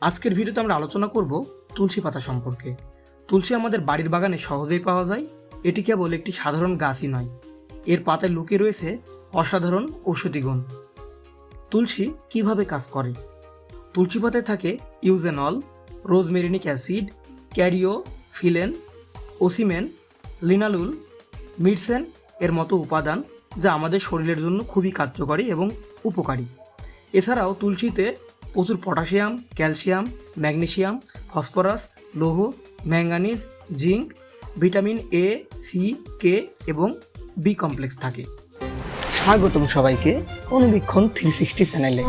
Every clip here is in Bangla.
আজকের ভিডিওতে আমরা আলোচনা করব তুলসী পাতা সম্পর্কে। তুলসী আমাদের বাড়ির বাগানে সহজেই পাওয়া যায়। এটি কেবল একটি সাধারণ গাছই নয়, এর পাতায় লুকিয়ে রয়েছে অসাধারণ ঔষধি গুণ। তুলসী কিভাবে কাজ করে? তুলসী পাতায় থাকে ইউজেনল, রোজমেরিনিক অ্যাসিড, ক্যারিওফিলেন, ওসিমেন, লিনালুল, মিরসেন এর মতো উপাদান, যা আমাদের শরীরের জন্য খুবই কার্যকরী এবং উপকারী। এছাড়াও তুলসীতে প্রচুর পটাশিয়াম, ক্যালসিয়াম, ম্যাগনেসিয়াম, ফসফরাস, লৌহ, manganese, zinc, vitamin A, C, K এবং বি কমপ্লেক্স থাকে। স্বাগতম সবাইকে অনুবীক্ষণ 360 চ্যানেলে।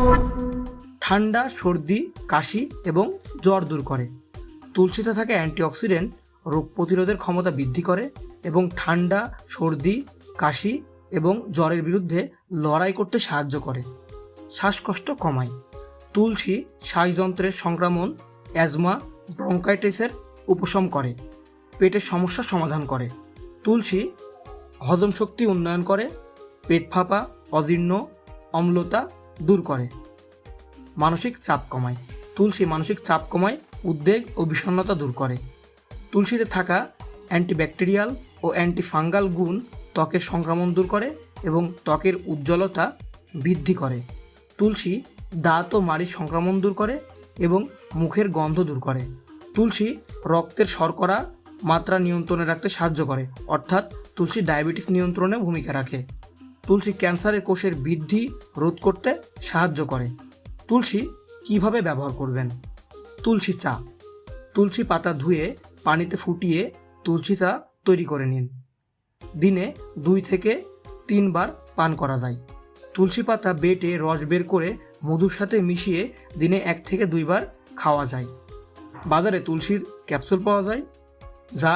ঠান্ডা, সর্দি, কাশি এবং জ্বর দূর করে। তুলসীতে থাকা অ্যান্টিঅক্সিডেন্ট রোগ প্রতিরোধের ক্ষমতা বৃদ্ধি করে এবং ঠান্ডা, সর্দি, কাশি এবং জ্বরের বিরুদ্ধে লড়াই করতে সাহায্য করে। শ্বাসকষ্ট কমায়। তুলসী শ্বাসযন্ত্রের সংক্রমণ, অ্যাজমা, ব্রঙ্কাইটিসের উপশম করে। পেটের সমস্যা সমাধান করে। তুলসী হজম শক্তি উন্নয়ন করে। পেট ফাঁপা, অজীর্ণ, অম্লতা দূর করে। মানসিক চাপ কমায়। তুলসী মানসিক চাপ কমায়, উদ্বেগ ও বিষণ্ণতা দূর করে। তুলসীতে থাকা অ্যান্টিব্যাকটেরিয়াল ও অ্যান্টিফাঙ্গাল গুণ ত্বকের সংক্রমণ দূর করে এবং ত্বকের উজ্জ্বলতা বৃদ্ধি করে। তুলসী দাঁত ও মাড়ির সংক্রমণ দূর করে এবং মুখের গন্ধ দূর করে। তুলসী রক্তের শর্করা মাত্রা নিয়ন্ত্রণে রাখতে সাহায্য করে, অর্থাৎ তুলসী ডায়াবেটিস নিয়ন্ত্রণে ভূমিকা রাখে। তুলসী ক্যান্সারের কোষের বৃদ্ধি রোধ করতে সাহায্য করে। তুলসী কিভাবে ব্যবহার করবেন? তুলসী চা। তুলসী পাতা ধুয়ে পানিতে ফুটিয়ে তুলসী চা তৈরি করে নিন। দিনে 2 থেকে 3 বার পান করা যায়। তুলসী পাতা বেটে রস বের করে মধুর সাথে মিশিয়ে দিনে 1 থেকে 2 বার খাওয়া যায়। বাজারে তুলসীর ক্যাপসুল পাওয়া যায়, যা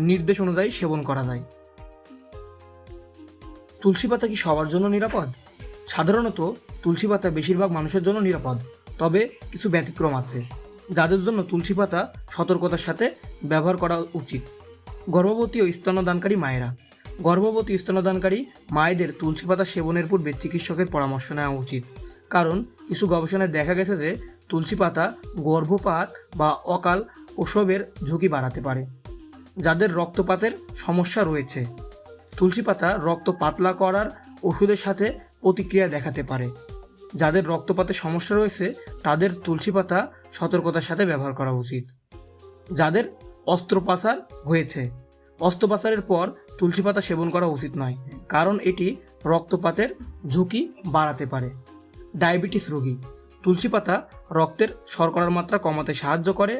নির্দেশ অনুযায়ী সেবন করা যায়। তুলসী পাতা কি সবার জন্য নিরাপদ? সাধারণত তুলসী পাতা বেশিরভাগ মানুষের জন্য নিরাপদ, তবে কিছু ব্যতিক্রম আছে যাদের জন্য তুলসী পাতা সতর্কতার সাথে ব্যবহার করা উচিত। গর্ভবতী ও স্তন্যদানকারী মায়েরা। গর্ভবতী স্তন্যদানকারী মায়েদের তুলসী পাতা সেবনের পূর্বে চিকিৎসকের পরামর্শ নেওয়া উচিত, কারণ কিছু গবেষণায় দেখা গেছে যে তুলসী পাতা গর্ভপাত বা অকাল প্রসবের ঝুঁকি বাড়াতে পারে। যাদের রক্তপাতের সমস্যা রয়েছে, তুলসী পাতা রক্ত পাতলা করার ওষুধের সাথে প্রতিক্রিয়া দেখাতে পারে। যাদের রক্তপাতের সমস্যা রয়েছে তাদের তুলসী পাতা সতর্কতার সাথে ব্যবহার করা উচিত। যাদের অস্ত্রোপচার হয়েছে, অস্ত্রোপচারের পর তুলসী পাতা সেবন করা উচিত নয়, কারণ এটি রক্তপাতের ঝুঁকি বাড়াতে পারে। ডায়াবেটিস রোগী। তুলসী পাতা রক্তের শর্করার মাত্রা কমাতে সাহায্য করে।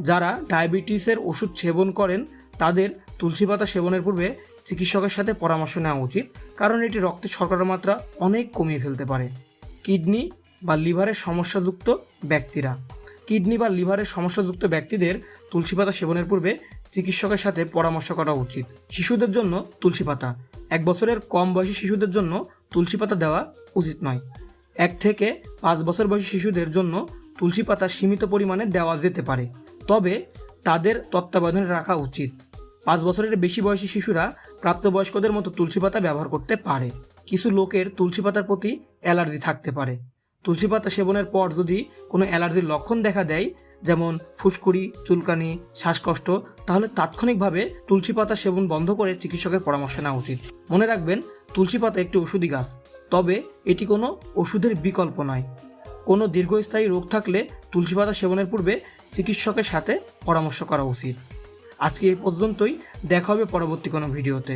যারা ডায়াবেটিসের ওষুধ সেবন করেন তাদের তুলসী পাতা সেবনের পূর্বে চিকিৎসকের সাথে পরামর্শ নেওয়া উচিত, কারণ এটি রক্তের শর্করার মাত্রা অনেক কমিয়ে ফেলতে পারে। কিডনি বা লিভারের সমস্যাযুক্ত ব্যক্তিরা। কিডনি বা লিভারের সমস্যাযুক্ত ব্যক্তিদের তুলসী পাতা সেবনের পূর্বে চিকিৎসকের সাথে পরামর্শ করা উচিত। শিশুদের জন্য তুলসী পাতা। 1 বছরের কম বয়সী শিশুদের জন্য তুলসী পাতা দেওয়া উচিত নয়। 1 থেকে 5 বছর বয়সী শিশুদের জন্য তুলসী পাতা সীমিত পরিমাণে দেওয়া যেতে পারে, তবে তাদের তত্ত্বাবধানে রাখা উচিত। 5 বছরের বেশি বয়সী শিশুরা প্রাপ্তবয়স্কদের মতো তুলসী পাতা ব্যবহার করতে পারে। কিছু লোকের তুলসী পাতার প্রতি অ্যালার্জি থাকতে পারে। তুলসী পাতা সেবনের পর যদি কোনো অ্যালার্জির লক্ষণ দেখা দেয়, যেমন ফুসকুড়ি, চুলকানি, শ্বাসকষ্ট, তাহলে তাৎক্ষণিকভাবে তুলসী পাতা সেবন বন্ধ করে চিকিৎসকের পরামর্শ নেওয়া উচিত। মনে রাখবেন, তুলসী পাতা একটি ওষুধি গাছ, তবে এটি কোনো ওষুধের বিকল্প নয়। কোনো দীর্ঘস্থায়ী রোগ থাকলে তুলসী পাতা সেবনের পূর্বে চিকিৎসকের সাথে পরামর্শ করা উচিত। আজকে এই পর্যন্তই, দেখা হবে পরবর্তী কোনো ভিডিওতে।